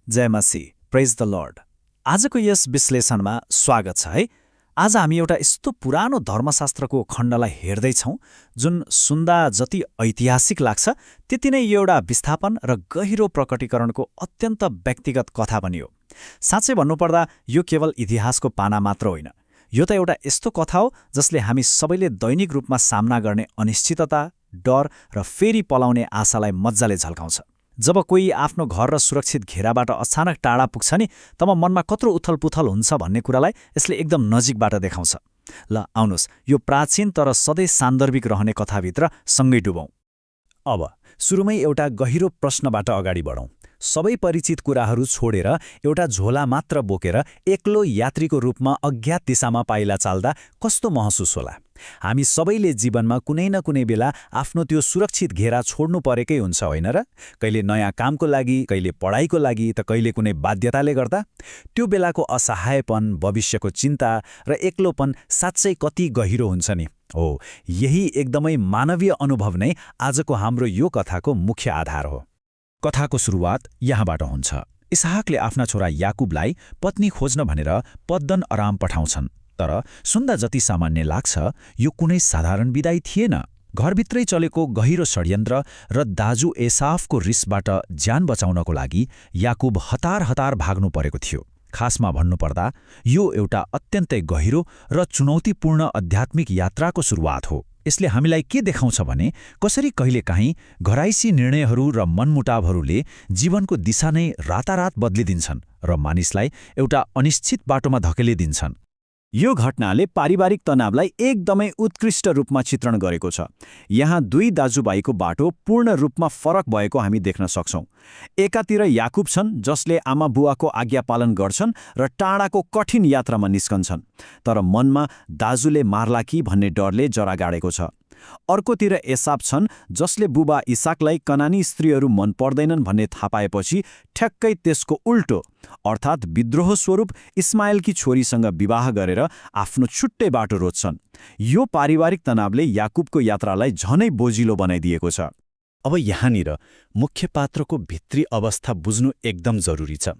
Jay Masih, praise the lord. आजको यस विश्लेषणमा स्वागत छ है। आज हामी एउटा यस्तो पुरानो धर्मशास्त्रको खण्डलाई हेर्दैछौँ जुन सुन्दा जति ऐतिहासिक लाग्छ त्यति नै यो एउटा विस्थापन र गहिरो प्रकटीकरणको अत्यन्त व्यक्तिगत कथा बनियो। साँच्चै भन्नुपर्दा यो केवल इतिहासको पाना मात्र होइन, यो त एउटा यस्तो कथा हो जसले हामी सबैले दैनिक रूपमा सामना गर्ने अनिश्चितता, डर र फेरि पलाउने आशालाई मज्जाले झल्काउँछ। जब कोही आफ्नो घर र सुरक्षित घेराबाट अचानक टाढा पुग्छ नि, तब मनमा कत्रो उथलपुथल हुन्छ भन्ने कुरालाई यसले एकदम नजिकबाट देखाउँछ। ल आउनुहोस्, यो प्राचीन तर सधैँ सान्दर्भिक रहने कथाभित्र सँगै डुबौँ। अब सुरुमै एउटा गहिरो प्रश्नबाट अगाडि बढौँ। सबै परिचित कुराहरू छोडेर एउटा झोला मात्र बोकेर एक्लो यात्रीको रूपमा अज्ञात दिशामा पाइला चाल्दा कस्तो महसुस होला? हामी सबैले जीवनमा कुनै न कुनै बेला आफ्नो त्यो सुरक्षित घेरा छोड्नु परेकै हुन्छ, होइन र? कहिले नयाँ कामको लागि, कहिले पढाइको लागि, त कहिले कुनै बाध्यताले गर्दा। त्यो बेलाको असहायपन, भविष्यको चिन्ता र एक्लोपन साँच्चै कति गहिरो हुन्छ नि। हो, यही एकदमै मानवीय अनुभव नै आजको हाम्रो यो कथाको मुख्य आधार हो। कथाको सुरुवात यहाँबाट हुन्छ। इसहाकले आफ्ना छोरा याकुबलाई पत्नी खोज्न भनेर पद्दन अराम पठाउँछन्। तर सुन्दा जति सामान्य लाग्छ, यो कुनै साधारण विदाई थिएन। घरभित्रै चलेको गहिरो षड्यन्त्र र दाजु एसाफको रिसबाट ज्यान बचाउनको लागि याकुब हतार हतार भाग्नु परेको थियो। खासमा भन्नुपर्दा यो एउटा अत्यन्तै गहिरो र चुनौतीपूर्ण आध्यात्मिक यात्राको सुरुवात हो। यसले हामीलाई के देखाउँछ भने कसरी कहिलेकाहीँ घराइसी निर्णयहरू र मनमुटावहरूले जीवनको दिशा नै रातारात बदलिदिन्छन् र मानिसलाई एउटा अनिश्चित बाटोमा धकेलिदिन्छन्। यो घटनाले पारिवारिक तनावलाई एकदमै उत्कृष्ट रूपमा चित्रण गरेको छ। यहाँ दुई दाजुभाइको बाटो पूर्ण रूपमा फरक भएको हामी देख्न सक्छौँ। एकातिर याकुब छन् जसले आमा बुवाको आज्ञा पालन गर्छन् र टाढाको कठिन यात्रामा निस्कन्छन्, तर मनमा दाजुले मार्ला कि भन्ने डरले जरा गाडेको छ। अर्कोतिर एसाव छन् जसले बुबा इसाकलाई कनानी स्त्रीहरू मन पर्दैनन् भन्ने थाहा पाएपछि ठ्याक्कै त्यसको उल्टो अर्थात् विद्रोह स्वरूप इस्माएलकी छोरीसँग विवाह गरेर आफ्नो छुट्टै बाटो रोज्छन्। यो पारिवारिक तनावले याकुबको यात्रालाई झनै बोझिलो बनाइदिएको छ। अब यहाँनिर मुख्य पात्रको भित्री अवस्था बुझ्नु एकदम जरुरी छ।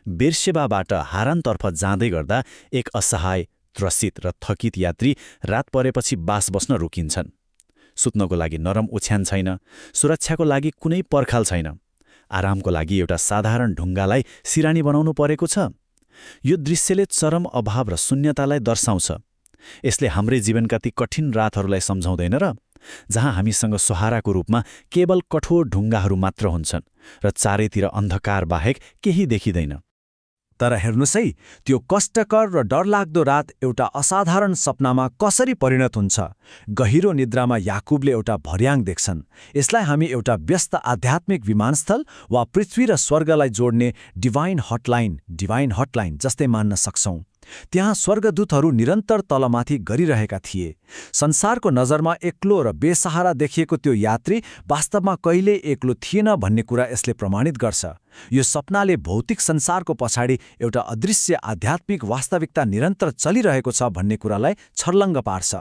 बेर्शेबाबाट हारानतर्फ जाँदै गर्दा एक असहाय, त्रसित र थकित यात्री रात परेपछि बास बस्न रोकिन्छन्। सुत्नको लागि नरम ओछ्यान छैन, सुरक्षाको लागि कुनै पर्खाल छैन, आरामको लागि एउटा साधारण ढुङ्गालाई सिरानी बनाउनु परेको छ। यो दृश्यले चरम अभाव र शून्यतालाई दर्शाउँछ। यसले हाम्रै जीवनका ती कठिन रातहरूलाई सम्झाउँदैन र? जहाँ हामीसँग सहाराको रूपमा केवल कठोर ढुङ्गाहरू मात्र हुन्छन् र चारैतिर अन्धकार बाहेक केही देखिँदैन। तर हेर्नुहोस् है, त्यो कष्टकर र डरलाग्दो रात एउटा असाधारण सपनामा कसरी परिणत हुन्छ। गहिरो निद्रामा याकुबले एउटा भर्याङ देख्छन्। यसलाई हामी एउटा व्यस्त आध्यात्मिक विमानस्थल वा पृथ्वी र स्वर्गलाई जोड्ने डिभाइन हटलाइन जस्तै मान्न सक्छौँ। त्यहाँ स्वर्गदूतहरू निरन्तर तलमाथि गरिरहेका थिए। संसारको नजरमा एक्लो र बेसहारा देखिएको त्यो यात्री वास्तवमा कहिल्यै एक्लो थिएन भन्ने कुरा यसले प्रमाणित गर्छ। यो सपनाले भौतिक संसारको पछाडि एउटा अदृश्य आध्यात्मिक वास्तविकता निरन्तर चलिरहेको छ भन्ने कुरालाई छर्लङ्ग पार्छ।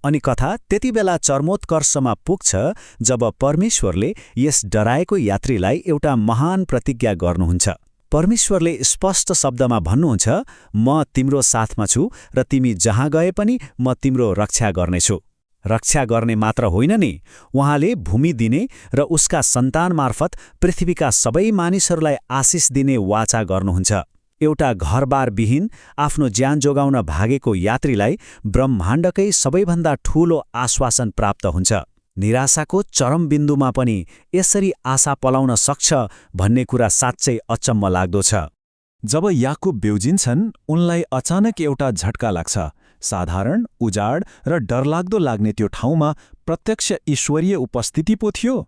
अनि कथा त्यति बेला चरमोत्कर्षमा पुग्छ जब परमेश्वरले यस डराएको यात्रीलाई एउटा महान प्रतिज्ञा गर्नुहुन्छ। परमेश्वरले स्पष्ट शब्दमा भन्नुहुन्छ, म तिम्रो साथमा छु र तिमी जहाँ गए पनि म तिम्रो रक्षा गर्नेछु। रक्षा गर्ने मात्र होइन नि, उहाँले भूमि दिने र उसका सन्तान मार्फत पृथ्वीका सबै मानिसहरूलाई आशिष दिने वाचा गर्नुहुन्छ। एउटा घरबारविहीन आफ्नो ज्यान जोगाउन भागेको यात्रीलाई ब्रह्माण्डकै सबैभन्दा ठूलो आश्वासन प्राप्त हुन्छ। निराशाको चरम बिन्दुमा पनि यसरी आशा पलाउन सक्छ भन्ने कुरा साँच्चै अचम्म लाग्दो छ। जब याकुब बेउजिन्छन्, उनलाई अचानक एउटा झट्का लाग्छ। साधारण, उजाड र डरलाग्दो लाग्ने त्यो ठाउँमा प्रत्यक्ष ईश्वरीय उपस्थिति पो थियो।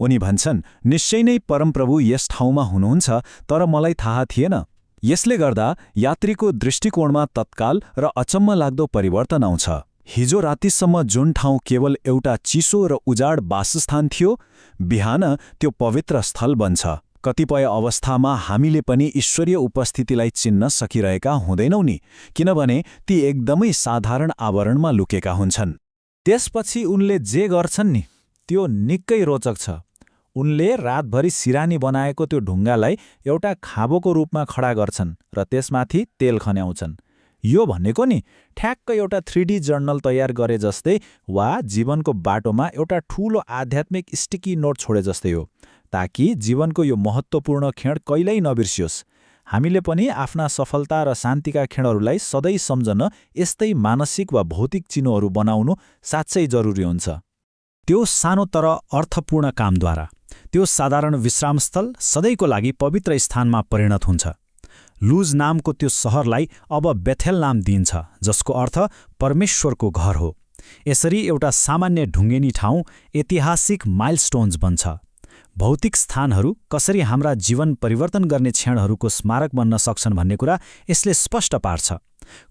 उनी भन्छन्, निश्चय नै परमप्रभु यस ठाउँमा हुनुहुन्छ, तर मलाई थाहा थिएन। यसले गर्दा यात्रीको दृष्टिकोणमा तत्काल र अचम्म लाग्दो परिवर्तन आउँछ। हिजो रातिसम्म जुन ठाउँ केवल एउटा चिसो र उजाड वासस्थान थियो, बिहान त्यो पवित्र स्थल बन्छ। कतिपय अवस्थामा हामीले पनि ईश्वरीय उपस्थितिलाई चिन्न सकिरहेका हुँदैनौँ नि, किनभने ती एकदमै साधारण आवरणमा लुकेका हुन्छन्। त्यसपछि उनले जे गर्छन् नि, त्यो निकै रोचक छ। उनले रातभरि सिरानी बनाएको त्यो ढुङ्गालाई एउटा खाँबोको रूपमा खडा गर्छन् र त्यसमाथि तेल खन्याउँछन्। यो भनेको नि ठ्याक्क एउटा 3D जर्नल तयार गरे जस्तै वा जीवनको बाटोमा एउटा ठूलो आध्यात्मिक स्टिकी नोट छोडे जस्तै हो, ताकि जीवनको यो महत्त्वपूर्ण क्षण कहिल्यै नबिर्सियोस्। हामीले पनि आफ्ना सफलता र शान्तिका क्षणहरूलाई सधैँ सम्झन यस्तै मानसिक वा भौतिक चिन्हहरू बनाउनु साँच्चै जरुरी हुन्छ। त्यो सानो तर अर्थपूर्ण कामद्वारा त्यो साधारण विश्रामस्थल सधैँको लागि पवित्र स्थानमा परिणत हुन्छ। लुज नामको त्यो सहरलाई अब बेथेल नाम दिइन्छ, जसको अर्थ परमेश्वरको घर हो। यसरी एउटा सामान्य ढुङ्गेनी ठाउँ ऐतिहासिक माइलस्टोन्स बन्छ। भौतिक स्थानहरू कसरी हाम्रा जीवन परिवर्तन गर्ने क्षणहरूको स्मारक बन्न सक्छन् भन्ने कुरा यसले स्पष्ट पार्छ।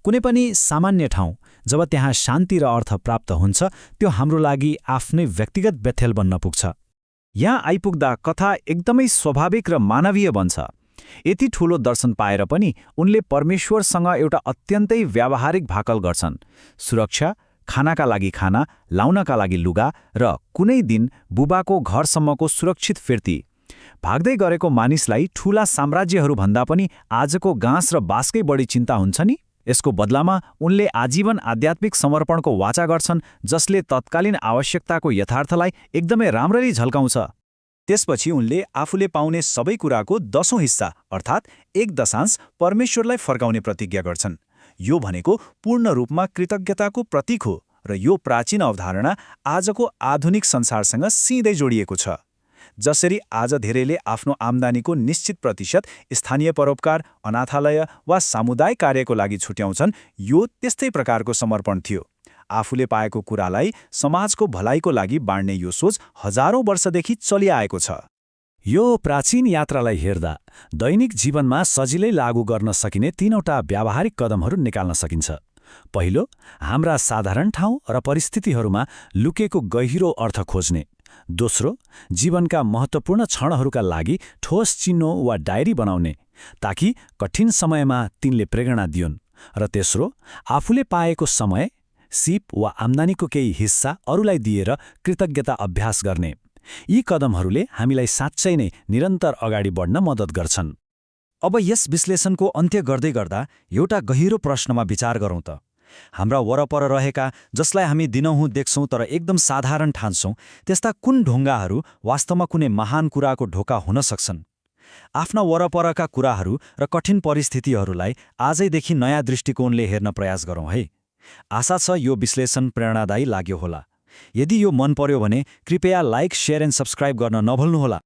कुनै पनि सामान्य ठाउँ जब त्यहाँ शान्ति र अर्थ प्राप्त हुन्छ, त्यो हाम्रो लागि आफ्नै व्यक्तिगत बेथेल बन्न पुग्छ। यहाँ आइपुग्दा कथा एकदमै स्वाभाविक र मानवीय बन्छ। यति ठूलो दर्शन पाएर पनि उनले परमेश्वरसँग एउटा अत्यन्तै व्यावहारिक भाकल गर्छन्। सुरक्षा, खानाका लागि खाना, लाउनका लागि लुगा र कुनै दिन बुबाको घरसम्मको सुरक्षित फिर्ती। भाग्दै गरेको मानिसलाई ठूला साम्राज्यहरूभन्दा पनि आजको घाँस र बाँसकै बढी चिन्ता हुन्छ नि। यसको बदलामा उनले आजीवन आध्यात्मिक समर्पणको वाचा गर्छन्, जसले तत्कालीन आवश्यकताको यथार्थलाई एकदमै राम्ररी झल्काउँछ। त्यसपछि उनले आफूले पाउने सबै कुराको 10औं हिस्सा अर्थात् 1/10 परमेश्वरलाई फर्काउने प्रतिज्ञा गर्छन्। यो भनेको पूर्ण रूपमा कृतज्ञताको प्रतीक हो र यो प्राचीन अवधारणा आजको आधुनिक संसारसँग सिधै जोडिएको छ। जसरी आज धेरैले आफ्नो आम्दानीको निश्चित प्रतिशत स्थानीय परोपकार, अनाथालय वा सामुदायिक कार्यको लागि छुट्याउँछन्, यो त्यस्तै प्रकारको समर्पण थियो। आफूले पाएको कुरालाई समाजको भलाइको लागि बाँड्ने यो सोच हजारौं वर्षदेखि चलिआएको छ। यो प्राचीन यात्रालाई हेर्दा दैनिक जीवनमा सजिलै लागू गर्न सकिने 3वटा व्यावहारिक कदमहरू निकाल्न सकिन्छ। पहिलो, हाम्रा साधारण ठाउँ र परिस्थितिहरूमा लुकेको गहिरो अर्थ खोज्ने। दोस्रो, जीवनका महत्त्वपूर्ण क्षणहरूका लागि ठोस चिन्हो वा डायरी बनाउने, ताकि कठिन समयमा तिनले प्रेरणा दिउन्। र तेस्रो, आफूले पाएको समय, सिप वा आम्दानीको केही हिस्सा अरूलाई दिएर कृतज्ञता अभ्यास गर्ने। यी कदमहरूले हामीलाई साँच्चै नै निरन्तर अगाडि बढ्न मद्दत गर्छन्। अब यस विश्लेषणको अन्त्य गर्दै गर्दा एउटा गहिरो प्रश्नमा विचार गरौँ त। हाम्रा वरपर रहेका, जसलाई हामी दिनहुँ देख्छौँ तर एकदम साधारण ठान्छौँ, त्यस्ता कुन ढुङ्गाहरू वास्तवमा कुनै महान कुराको ढोका हुन सक्छन्? आफ्ना वरपरका कुराहरू र कठिन परिस्थितिहरूलाई आजैदेखि नयाँ दृष्टिकोणले हेर्न प्रयास गरौँ है। आशा छ यो विश्लेषण प्रेरणादायी लाग्यो होला। यदि यो मन पर्यो भने कृपया लाइक, शेयर एन्ड सब्स्क्राइब गर्न नभुल्नुहोला।